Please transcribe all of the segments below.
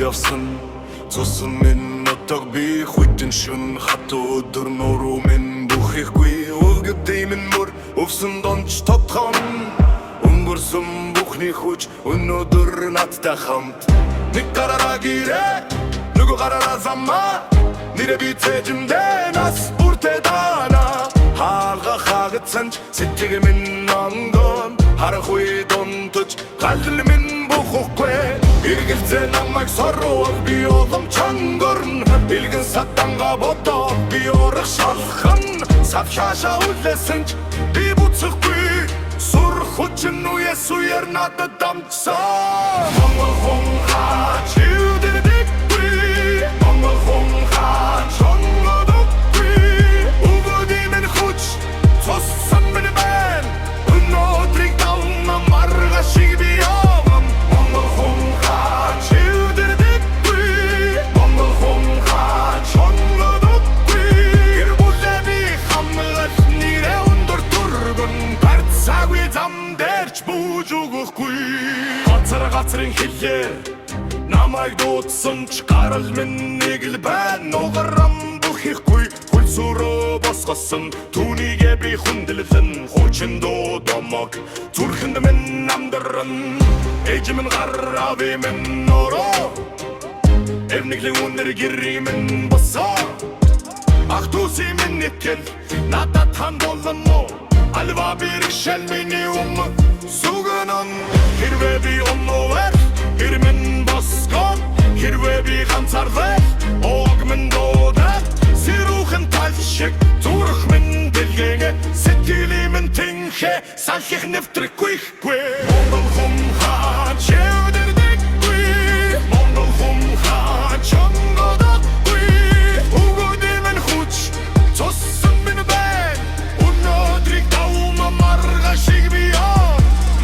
явсан цусан минь нутаг би хүйтэн шүн хатуу өдөр нуруу минь бүхэхгүй өгдөй минь мөр өвсөн донч тотхон өнгөрсөн бүхний хүч өнөөдөр надтай хамт нэг гараараа гэрээ нөгөө гараараа замаа нэрэ би цэжимдээ нас бүртээ даана хаалга хаагцсан сэтгэл минь онгон харахгүй донтож галл минь бүхэхгүй эргэлзээ намайг сорвол би улам чангорн бэлгэн сатанга бодоо би урах шалхан сав шаша үлэсэн ч би буцахгүй сур хүчин үес үер надад дамжсан Монгол хүн хаач юудэдэггүй Монгол хүн хаач онгодоггүй өгөөдий минь хүч цуссан минь байн өнөөдрийг давна марга шиг би явам Монгол хүн хаач юудэдэггүй Монгол хүн хаач онгодоггүй гэр бүлээ би хамгаалах нэрэ өндөр түргэн барьцаагүй зам дээрч бууж өгөхгүй Газрын хилээ намайг дуудсан ч гарал минь нэг л байна нугарам бүхэхгүй хөлсөрөө босгосон түүнийгээ би хүндлэн хучин дуу домог зүрхэнд минь намдаран ээж минь гарави минь нороо эвнэглийн үнэр гэрээ минь босоо ах дүүси минь нэтгэл надад хан болон мо алва бэрхшэл миний суганан хэрвээ би онновэр хэрмэн босгон хэрвээ би ганцаарвэр ог минь дуудаад сэрүүхэн тал шиг зүрх минь дэлгэнэ сэтгэлийн минь тэнхэ санхих нэвтрэхгүй Монгол хүн хаач юудэдэггүй Монгол хүн хаач онгодоггүй өгөөдий минь хүч цуссан минь байн өнөөдрийг давма марга шиг би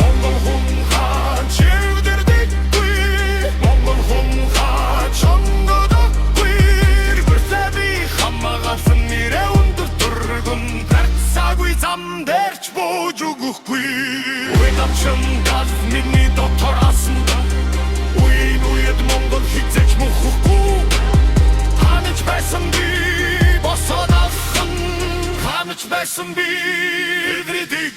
Монгол хүн хаач юудэдэггүй Монгол хүн хаач онгодоггүй бүрлээ би хамгаалсан нэрэ өндөр түргэн барьцаагүй зам дээрч бууж өгөхгүй Уйдамчин гал миний доктор асан Уйд Монгол хизээч мөхөхгүй Ханаж байсан би босоод алхан Ханаж байсан би эвридийг